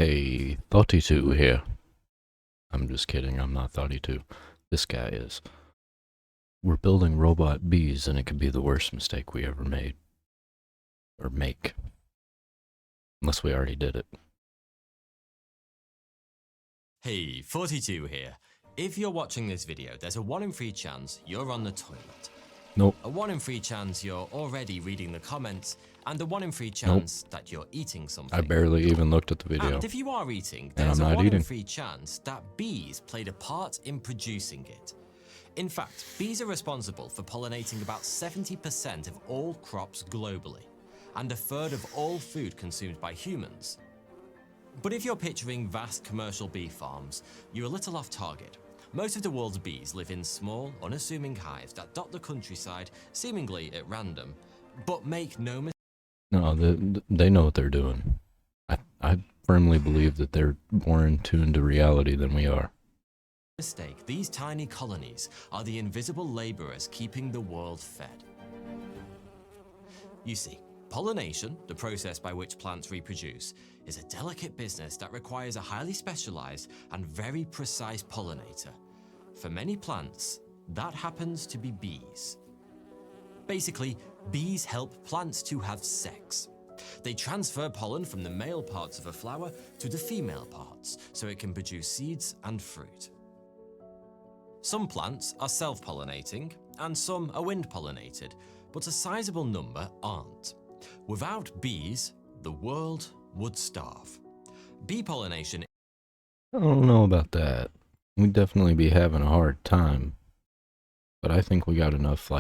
Hey, Thoughty2 here. I'm just kidding, I'm not Thoughty2. This guy is. We're building robot bees, and it could be the worst mistake we ever made. Or make. Unless we already did it. Hey, Thoughty2 here. If you're watching this video, there's a 1 in 3 chance you're on the toilet. Nope. A 1 in 3 chance you're already reading the comments, and a 1 in 3 chance that you're eating something. I barely even looked at the video. And if you are eating, And there's I'm a not 1 in eating. 3 chance that bees played a part in producing it. In fact, bees are responsible for pollinating about 70% of all crops globally, and a third of all food consumed by humans. But if you're picturing vast commercial bee farms, you're a little off target. Most of the world's bees live in small, unassuming hives that dot the countryside, seemingly at random. But make no mistake. No, they know what they're doing. I firmly believe that they're more in tune to reality than we are. These tiny colonies are the invisible laborers keeping the world fed. You see, pollination, the process by which plants reproduce, is a delicate business that requires a highly specialized and very precise pollinator. For many plants, that happens to be bees. Basically, bees help plants to have sex. They transfer pollen from the male parts of a flower to the female parts, so it can produce seeds and fruit. Some plants are self-pollinating, and some are wind-pollinated, but a sizable number aren't. Without bees, the world would starve. Bee pollination. I don't know about that. We'd definitely be having a hard time. But I think we got enough,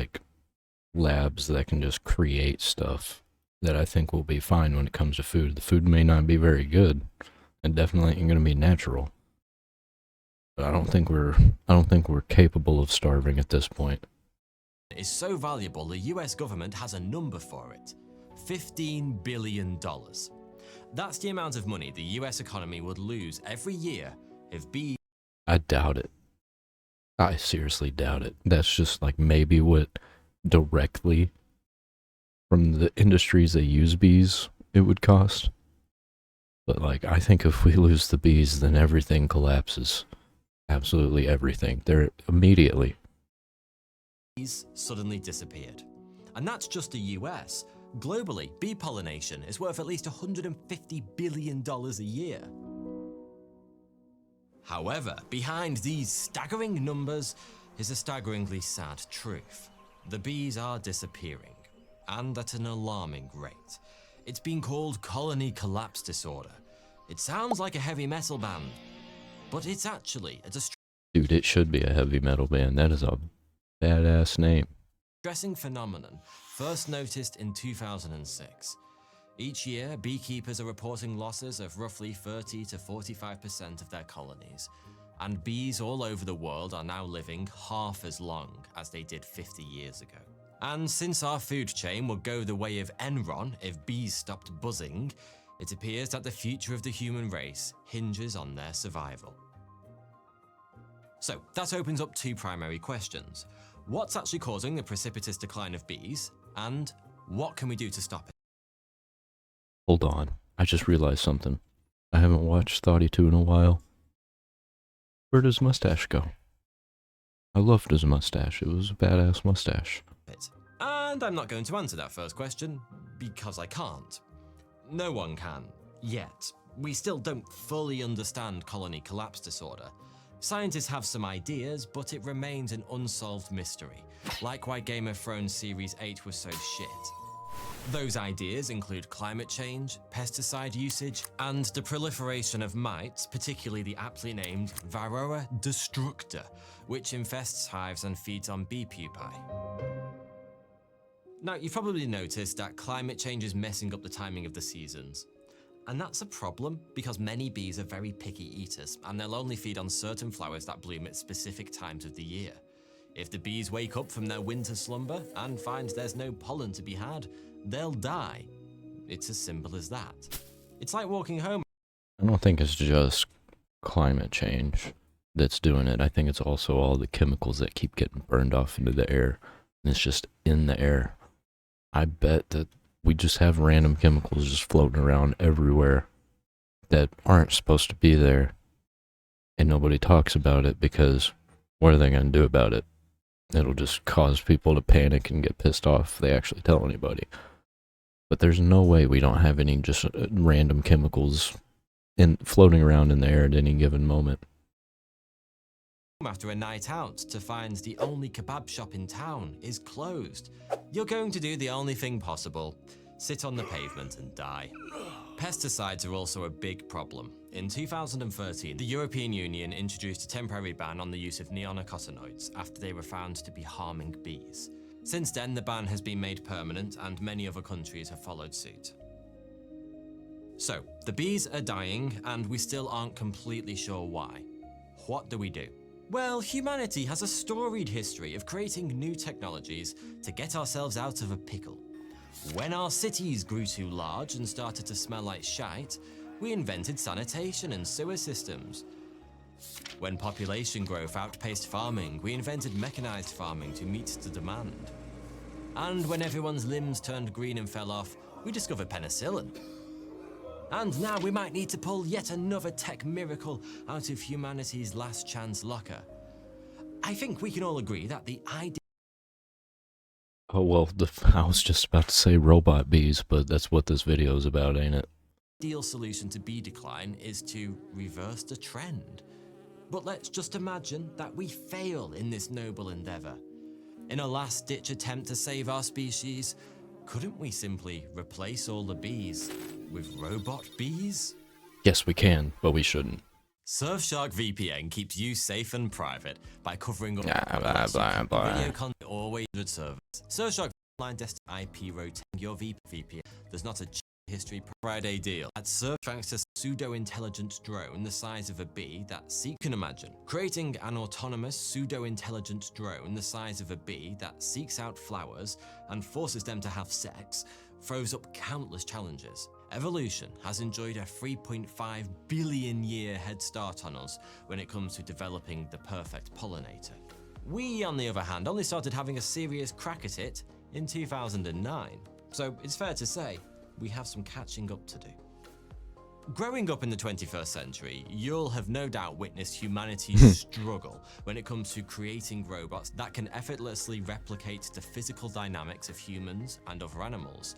labs that can just create stuff that I think will be fine when it comes to food. The food may not be very good, and definitely ain't gonna be natural. But I don't think we're capable of starving at this point. Is so valuable the US government has a number for it. $15 billion. That's the amount of money the US economy would lose every year if bees... I doubt it. I seriously doubt it. That's just maybe what directly from the industries that use bees it would cost. But I think if we lose the bees, then everything collapses. Absolutely everything. They're immediately. Bees suddenly disappeared. And that's just the US. Globally, bee pollination is worth at least $150 billion a year. However, behind these staggering numbers is a staggeringly sad truth. The bees are disappearing, and at an alarming rate. It's been called colony collapse disorder. It sounds like a heavy metal band, but it's actually a Dude, it should be a heavy metal band. That is a badass name. distressing phenomenon first noticed in 2006. Each year, beekeepers are reporting losses of roughly 30 to 45% of their colonies, and bees all over the world are now living half as long as they did 50 years ago. And since our food chain would go the way of Enron if bees stopped buzzing, it appears that the future of the human race hinges on their survival. So that opens up 2 primary questions. What's actually causing the precipitous decline of bees, and what can we do to stop it? Hold on. I just realized something. I haven't watched Thoughty2 in a while. Where does mustache go? I loved his mustache. It was a badass mustache. And I'm not going to answer that first question, because I can't. No one can, yet. We still don't fully understand colony collapse disorder. Scientists have some ideas, but it remains an unsolved mystery, like why Game of Thrones Series 8 was so shit. Those ideas include climate change, pesticide usage, and the proliferation of mites, particularly the aptly named Varroa destructor, which infests hives and feeds on bee pupae. Now, you've probably noticed that climate change is messing up the timing of the seasons. And that's a problem because many bees are very picky eaters, and they'll only feed on certain flowers that bloom at specific times of the year. If the bees wake up from their winter slumber and find there's no pollen to be had, they'll die. It's as simple as that. It's like walking home. I don't think it's just climate change that's doing it. I think it's also all the chemicals that keep getting burned off into the air. And it's just in the air. I bet that we just have random chemicals just floating around everywhere. that aren't supposed to be there, and nobody talks about it because what are they going to do about it? It'll just cause people to panic and get pissed off if they actually tell anybody. But there's no way we don't have any just random chemicals floating around in the air at any given moment. After a night out to find the only kebab shop in town is closed. You're going to do the only thing possible: sit on the pavement and die. Pesticides are also a big problem. In 2013, the European Union introduced a temporary ban on the use of neonicotinoids after they were found to be harming bees. Since then, the ban has been made permanent and many other countries have followed suit. So, the bees are dying and we still aren't completely sure why. What do we do? Well, humanity has a storied history of creating new technologies to get ourselves out of a pickle. When our cities grew too large and started to smell like shite, we invented sanitation and sewer systems. When population growth outpaced farming, we invented mechanized farming to meet the demand. And when everyone's limbs turned green and fell off, we discovered penicillin. And now we might need to pull yet another tech miracle out of humanity's last chance locker. I think we can all agree that the idea... Oh, well, I was just about to say robot bees, but that's what this video is about, ain't it? Ideal solution to bee decline is to reverse the trend. But let's just imagine that we fail in this noble endeavor. In a last-ditch attempt to save our species, couldn't we simply replace all the bees with robot bees? Yes, we can, but we shouldn't. Surfshark VPN keeps you safe and private by covering up video content always servers. Surfshark online desktop IP rotating your VPN. There's not a history Friday deal at Surf thanks to pseudo-intelligent drone the size of a bee that can imagine. Creating an autonomous pseudo-intelligent drone the size of a bee that seeks out flowers and forces them to have sex throws up countless challenges. Evolution has enjoyed a 3.5 billion year head start on us when it comes to developing the perfect pollinator. We, on the other hand, only started having a serious crack at it in 2009. So it's fair to say, we have some catching up to do. Growing up in the 21st century, you'll have no doubt witnessed humanity's struggle when it comes to creating robots that can effortlessly replicate the physical dynamics of humans and other animals.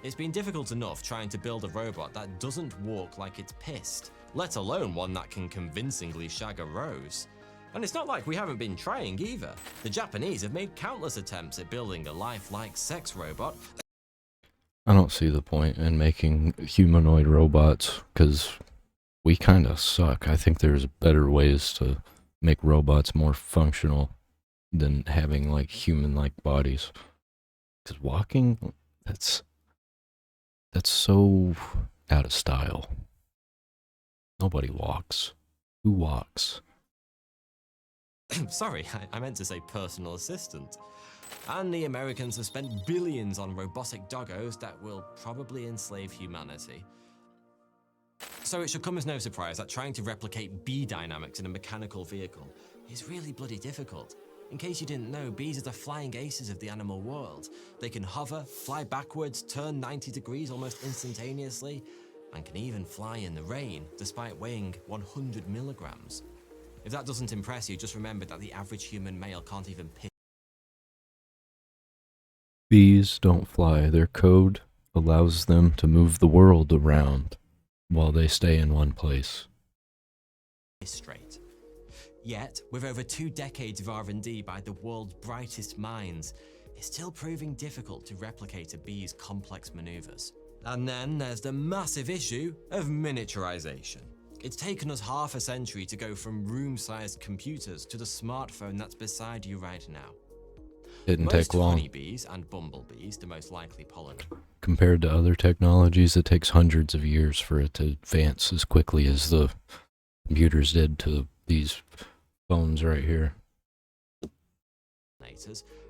It's been difficult enough trying to build a robot that doesn't walk like it's pissed, let alone one that can convincingly shag a rose. And it's not like we haven't been trying either. The Japanese have made countless attempts at building a lifelike sex robot. I don't see the point in making humanoid robots, because we kind of suck. I think there's better ways to make robots more functional than having, like, human-like bodies. Because walking, that's so out of style. Nobody walks. Who walks? Sorry, I meant to say personal assistant. And the Americans have spent billions on robotic doggos that will probably enslave humanity. So it should come as no surprise that trying to replicate bee dynamics in a mechanical vehicle is really bloody difficult. In case you didn't know, bees are the flying aces of the animal world. They can hover, fly backwards, turn 90 degrees almost instantaneously, and can even fly in the rain, despite weighing 100 milligrams. If that doesn't impress you, just remember that the average human male can't even piss. Bees don't fly. Their code allows them to move the world around while they stay in one place. Straight. Yet, with over 2 decades of R&D by the world's brightest minds, it's still proving difficult to replicate a bee's complex maneuvers. And then there's the massive issue of miniaturization. It's taken us half a century to go from room-sized computers to the smartphone that's beside you right now. Didn't take long. Most honeybees and bumblebees, the most likely pollinators. Compared to other technologies, it takes hundreds of years for it to advance as quickly as the computers did to these phones right here.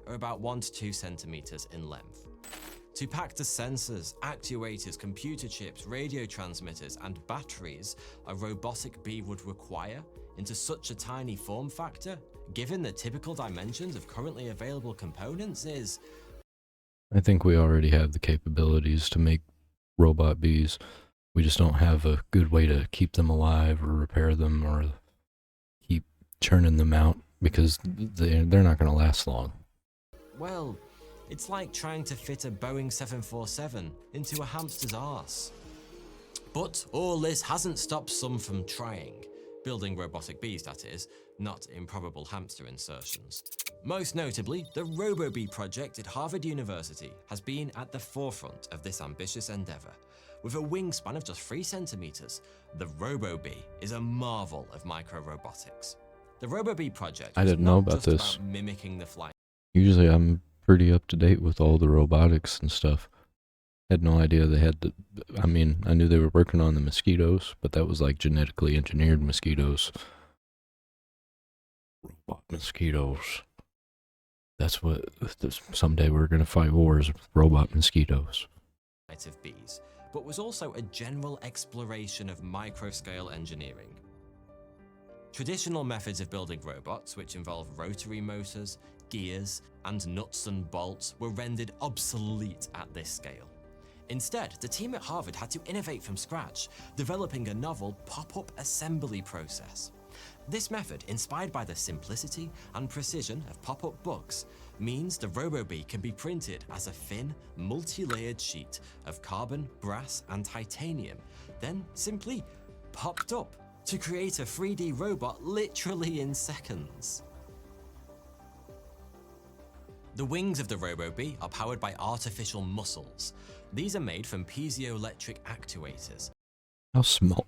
Are about 1 to 2 centimeters in length. To pack the sensors, actuators, computer chips, radio transmitters, and batteries a robotic bee would require into such a tiny form factor, given the typical dimensions of currently available components, is... I think we already have the capabilities to make robot bees. We just don't have a good way to keep them alive or repair them or keep churning them out because they're not going to last long. Well, it's like trying to fit a Boeing 747 into a hamster's arse. But all this hasn't stopped some from trying. Building robotic bees, that is, not improbable hamster insertions. Most notably, the RoboBee project at Harvard University has been at the forefront of this ambitious endeavor. With a wingspan of just 3 centimeters, the RoboBee is a marvel of micro-robotics. The RoboBee project I was didn't know not about just this. about mimicking the flight. Usually I'm pretty up to date with all the robotics and stuff. Had no idea they had the, I mean, I knew they were working on the mosquitoes, but that was like genetically engineered mosquitoes. Robot mosquitoes. That's what, someday we're going to fight wars with robot mosquitoes. Of bees, but was also a general exploration of micro-scale engineering. Traditional methods of building robots, which involve rotary motors, gears, and nuts and bolts, were rendered obsolete at this scale. Instead, the team at Harvard had to innovate from scratch, developing a novel pop-up assembly process. This method, inspired by the simplicity and precision of pop-up books, means the RoboBee can be printed as a thin, multi-layered sheet of carbon, brass, and titanium, then simply popped up to create a 3D robot literally in seconds. The wings of the RoboBee are powered by artificial muscles. These are made from piezoelectric actuators. How small?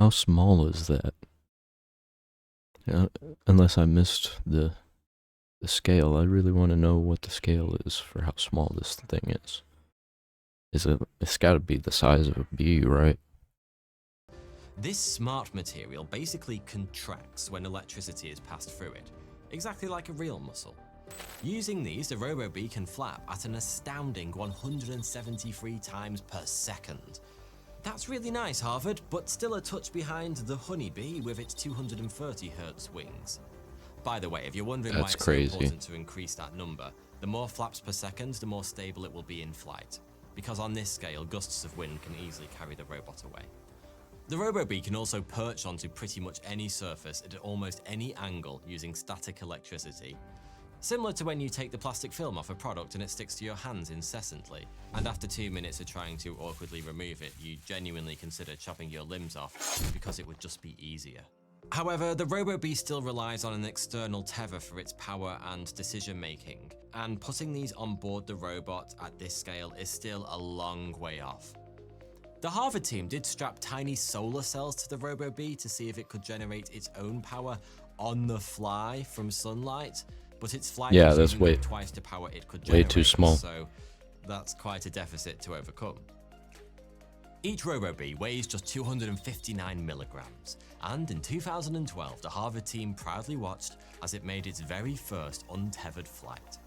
How small is that? Unless I missed the scale, I really want to know what the scale is for how small this thing is. It's got to be the size of a bee, right? This smart material basically contracts when electricity is passed through it, exactly like a real muscle. Using these, the RoboBee can flap at an astounding 173 times per second. That's really nice, Harvard, but still a touch behind the honeybee with its 230 Hz wings. By the way, if you're wondering why it's so important to increase that number, the more flaps per second, the more stable it will be in flight, because on this scale, gusts of wind can easily carry the robot away. The RoboBee can also perch onto pretty much any surface at almost any angle using static electricity. Similar to when you take the plastic film off a product and it sticks to your hands incessantly, and after 2 minutes of trying to awkwardly remove it, you genuinely consider chopping your limbs off because it would just be easier. However, the RoboBee still relies on an external tether for its power and decision making, and putting these on board the robot at this scale is still a long way off. The Harvard team did strap tiny solar cells to the RoboBee to see if it could generate its own power on the fly from sunlight, but its flight was that's way twice the power it could generate, way too small. So that's quite a deficit to overcome. Each RoboBee weighs just 259 milligrams, and in 2012, the Harvard team proudly watched as it made its very first untethered flight.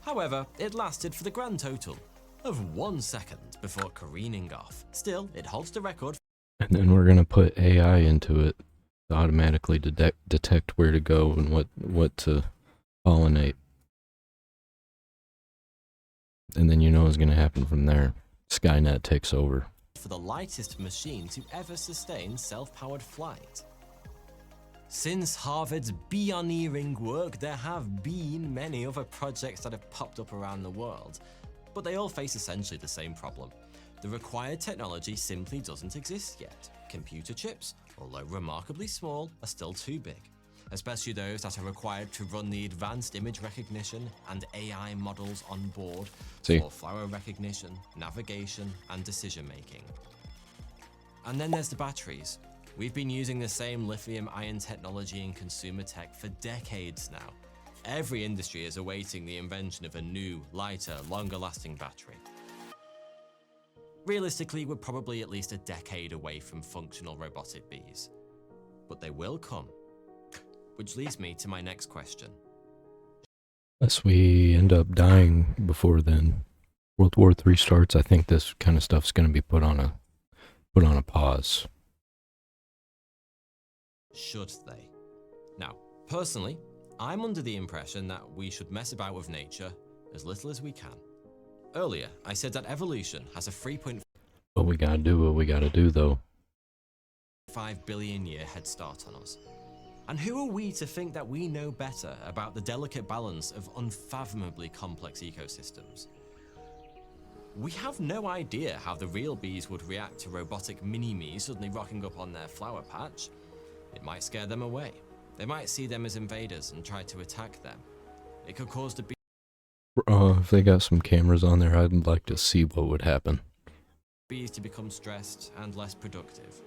However, it lasted for the grand total of 1 second before careening off. Still, it holds the record. And then we're gonna put AI into it to automatically detect where to go and what to pollinate. And then you know what's gonna happen from there. Skynet takes over. For the lightest machine to ever sustain self-powered flight. Since Harvard's pioneering work, there have been many other projects that have popped up around the world, but they all face essentially the same problem. The required technology simply doesn't exist yet. Computer chips, although remarkably small, are still too big, especially those that are required to run the advanced image recognition and AI models on board for flower recognition, navigation, and decision making. And then there's the batteries. We've been using the same lithium-ion technology in consumer tech for decades now. Every industry is awaiting the invention of a new, lighter, longer-lasting battery. Realistically, we're probably at least a decade away from functional robotic bees. But they will come. Which leads me to my next question. Unless we end up dying before then, World War III starts, I think this kind of stuff's going to be put on a pause. Should they? Now, personally, I'm under the impression that we should mess about with nature as little as we can. Earlier, I said that evolution has a 3.5 But we gotta do what we gotta do, though. billion year head start on us. And who are we to think that we know better about the delicate balance of unfathomably complex ecosystems? We have no idea how the real bees would react to robotic mini-me suddenly rocking up on their flower patch. It might scare them away. They might see them as invaders and try to attack them. It could cause the If they got some cameras on there, I'd like to see what would happen. bees to become stressed and less productive.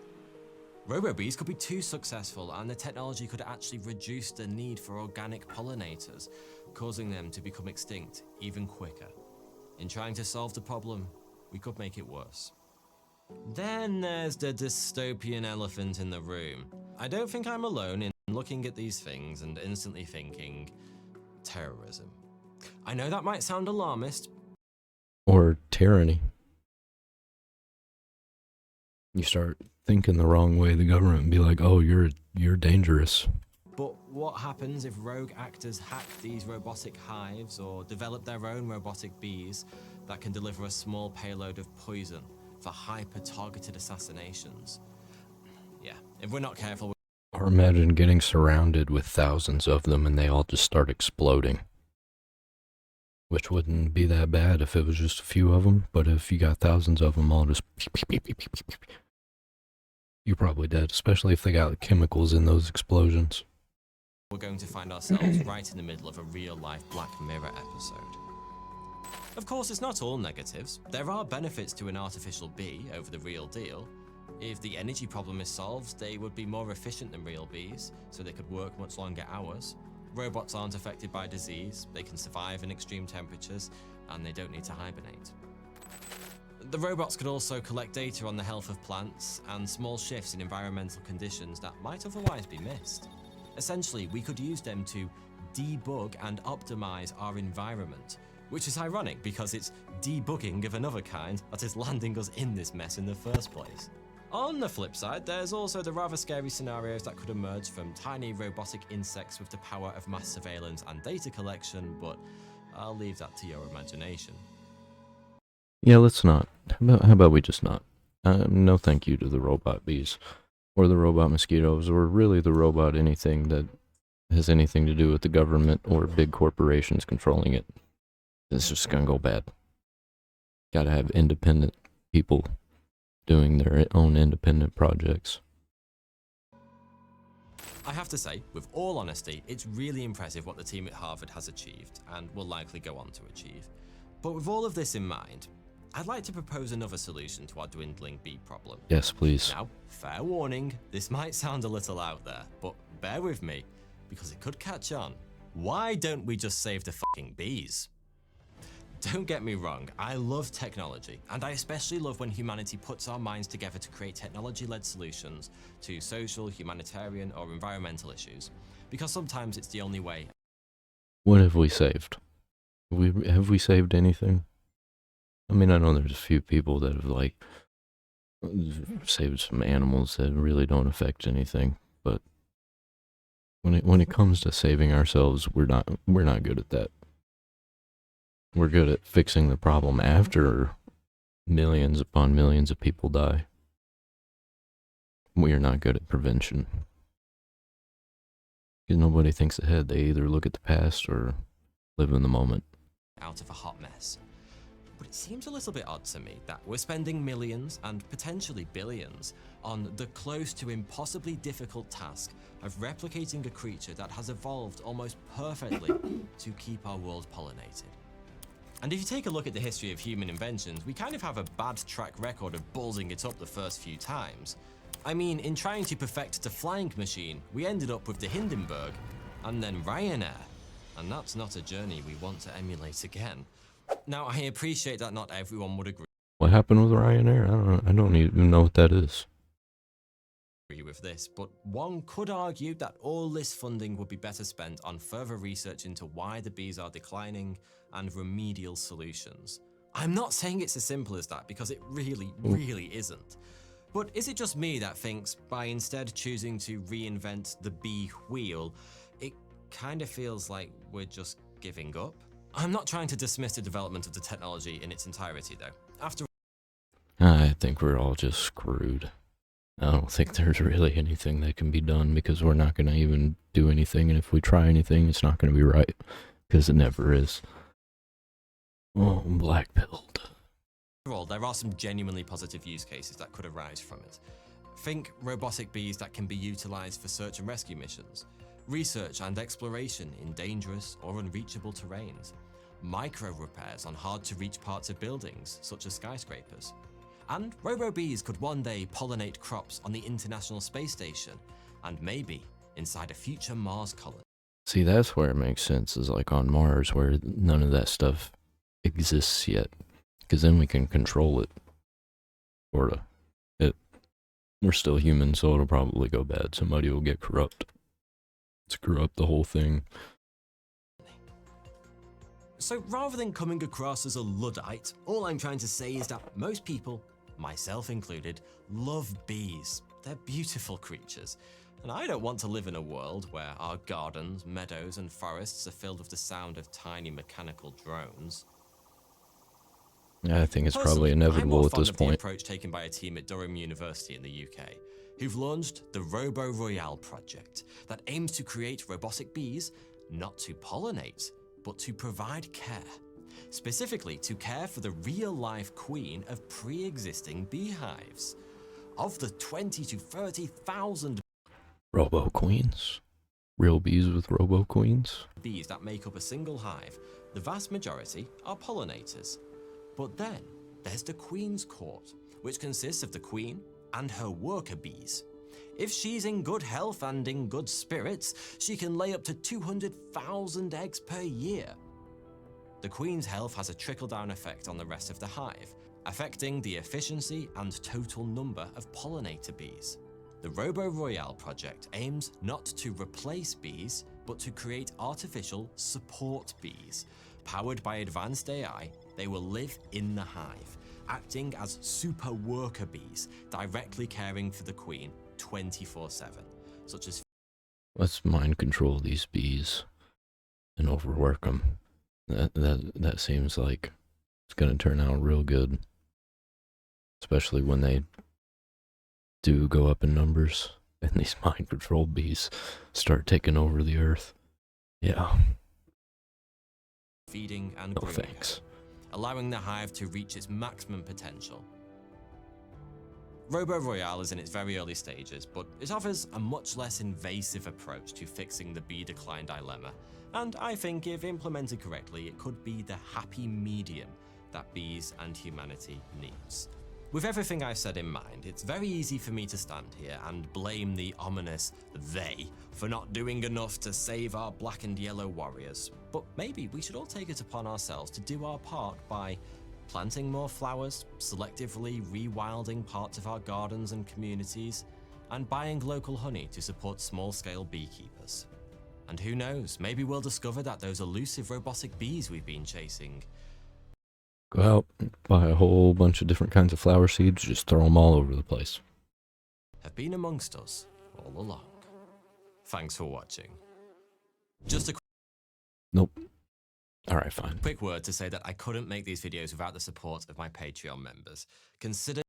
Robo-bees could be too successful, and the technology could actually reduce the need for organic pollinators, causing them to become extinct even quicker. In trying to solve the problem, we could make it worse. Then there's the dystopian elephant in the room. I don't think I'm alone in looking at these things and instantly thinking, terrorism. I know that might sound alarmist. Or tyranny. You start thinking the wrong way, the government and be like, oh, you're dangerous. But what happens if rogue actors hack these robotic hives or develop their own robotic bees that can deliver a small payload of poison for hyper-targeted assassinations? Yeah, if we're not careful... Or imagine getting surrounded with thousands of them and they all just start exploding. Which wouldn't be that bad if it was just a few of them, but if you got thousands of them all just... You're probably dead, especially if they got chemicals in those explosions. We're going to find ourselves right in the middle of a real-life Black Mirror episode. Of course, it's not all negatives. There are benefits to an artificial bee over the real deal. If the energy problem is solved, they would be more efficient than real bees, so they could work much longer hours. Robots aren't affected by disease, they can survive in extreme temperatures, and they don't need to hibernate. The robots could also collect data on the health of plants and small shifts in environmental conditions that might otherwise be missed. Essentially, we could use them to debug and optimize our environment, which is ironic because it's debugging of another kind that is landing us in this mess in the first place. On the flip side, there's also the rather scary scenarios that could emerge from tiny robotic insects with the power of mass surveillance and data collection, but I'll leave that to your imagination. Yeah, let's not. How about we just not? No thank you to the robot bees, or the robot mosquitoes, or really the robot anything that has anything to do with the government or big corporations controlling it. It's just gonna go bad. Gotta have independent people doing their own independent projects. I have to say, with all honesty, it's really impressive what the team at Harvard has achieved, and will likely go on to achieve. But with all of this in mind, I'd like to propose another solution to our dwindling bee problem. Yes, please. Now, fair warning, this might sound a little out there, but bear with me, because it could catch on. Why don't we just save the fucking bees? Don't get me wrong, I love technology, and I especially love when humanity puts our minds together to create technology-led solutions to social, humanitarian, or environmental issues, because sometimes it's the only way. What have we saved? Have we saved anything? I mean, I know there's a few people that have, like, saved some animals that really don't affect anything, but when it comes to saving ourselves, we're not good at that. We're good at fixing the problem after millions upon millions of people die. We are not good at prevention. Because nobody thinks ahead. They either look at the past or live in the moment. Out of a hot mess. But it seems a little bit odd to me that we're spending millions and potentially billions on the close to impossibly difficult task of replicating a creature that has evolved almost perfectly to keep our world pollinated. And if you take a look at the history of human inventions, we kind of have a bad track record of ballsing it up the first few times. I mean, in trying to perfect the flying machine, we ended up with the Hindenburg, and then Ryanair. And that's not a journey we want to emulate again. Now, I appreciate that not everyone would agree. What happened with Ryanair? I don't even know what that is. With this, but one could argue that all this funding would be better spent on further research into why the bees are declining and remedial solutions. I'm not saying it's as simple as that, because it really isn't. But is it just me that thinks by instead choosing to reinvent the bee wheel, it kind of feels like we're just giving up? I'm not trying to dismiss the development of the technology in its entirety, though. After I think we're all just screwed. I don't think there's really anything that can be done because we're not going to even do anything, and if we try anything, it's not going to be right because it never is. Oh, I'm black-pilled. all, there are some genuinely positive use cases that could arise from it. Think robotic bees that can be utilized for search and rescue missions, research and exploration in dangerous or unreachable terrains, micro repairs on hard-to-reach parts of buildings, such as skyscrapers. And robo-bees could one day pollinate crops on the International Space Station, and maybe inside a future Mars colony. See, that's where it makes sense, is like on Mars, where none of that stuff exists yet. Because then we can control it. Sorta. We're still human, so it'll probably go bad. Somebody will get corrupt. Screw up the whole thing. So rather than coming across as a Luddite, all I'm trying to say is that most people, myself included, love bees. They're beautiful creatures. And I don't want to live in a world where our gardens, meadows, and forests are filled with the sound of tiny mechanical drones. Yeah, I think it's Personally, probably inevitable at this The point. approach taken by a team at Durham University in the UK, who've launched the Robo Royale project that aims to create robotic bees, not to pollinate, but to provide care. Specifically, to care for the real-life queen of pre-existing beehives. Of the 20 to 30,000 Robo queens? Real bees with robo queens? bees that make up a single hive, the vast majority are pollinators. But then there's the Queen's Court, which consists of the Queen and her worker bees. If she's in good health and in good spirits, she can lay up to 200,000 eggs per year. The Queen's health has a trickle-down effect on the rest of the hive, affecting the efficiency and total number of pollinator bees. The Robo Royale project aims not to replace bees, but to create artificial support bees. Powered by advanced AI, they will live in the hive, acting as super worker bees, directly caring for the queen 24/7, such as... Let's mind control these bees and overwork them. That seems like it's gonna turn out real good. Especially when they do go up in numbers and these mind control bees start taking over the earth. Yeah. feeding and No grooming thanks. her, allowing the hive to reach its maximum potential. Robo Royale is in its very early stages, but it offers a much less invasive approach to fixing the bee decline dilemma, and I think if implemented correctly, it could be the happy medium that bees and humanity needs. With everything I've said in mind, it's very easy for me to stand here and blame the ominous they for not doing enough to save our black and yellow warriors. But maybe we should all take it upon ourselves to do our part by planting more flowers, selectively rewilding parts of our gardens and communities, and buying local honey to support small-scale beekeepers. And who knows, maybe we'll discover that those elusive robotic bees we've been chasing Go out, buy a whole bunch of different kinds of flower seeds, just throw them all over the place. have been amongst us all along. Thanks for watching. Just a Nope. Alright, fine. quick word to say that I couldn't make these videos without the support of my Patreon members. Consider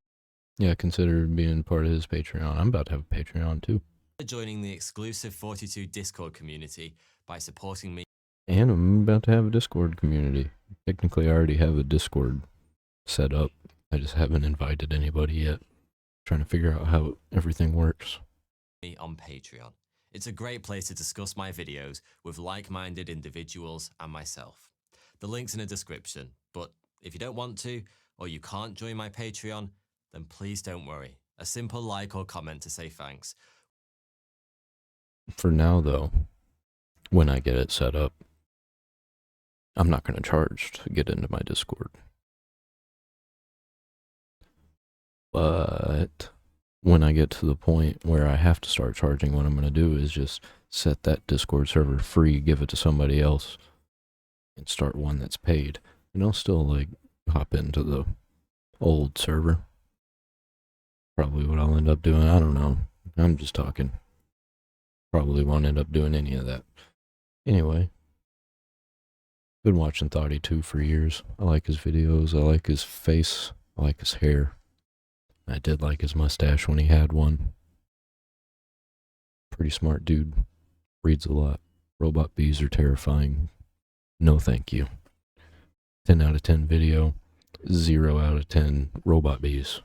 Yeah, consider being part of his Patreon. I'm about to have a Patreon too. joining the exclusive Thoughty2 Discord community by supporting me And I'm about to have a Discord community. Technically, I already have a Discord set up. I just haven't invited anybody yet. Trying to figure out how everything works. on Patreon. It's a great place to discuss my videos with like-minded individuals and myself. The link's in the description, but if you don't want to, or you can't join my Patreon, then please don't worry. A simple like or comment to say thanks. For now, though, when I get it set up, I'm not going to charge to get into my Discord. But when I get to the point where I have to start charging, what I'm going to do is just set that Discord server free, give it to somebody else, and start one that's paid. And I'll still, like, hop into the old server. Probably what I'll end up doing. I don't know. I'm just talking. Probably won't end up doing any of that. Anyway. Been watching Thoughty2 for years. I like his videos. I like his face. I like his hair. I did like his mustache when he had one. Pretty smart dude. Reads a lot. Robot bees are terrifying. No thank you. 10 out of 10 video. 0 out of 10 robot bees.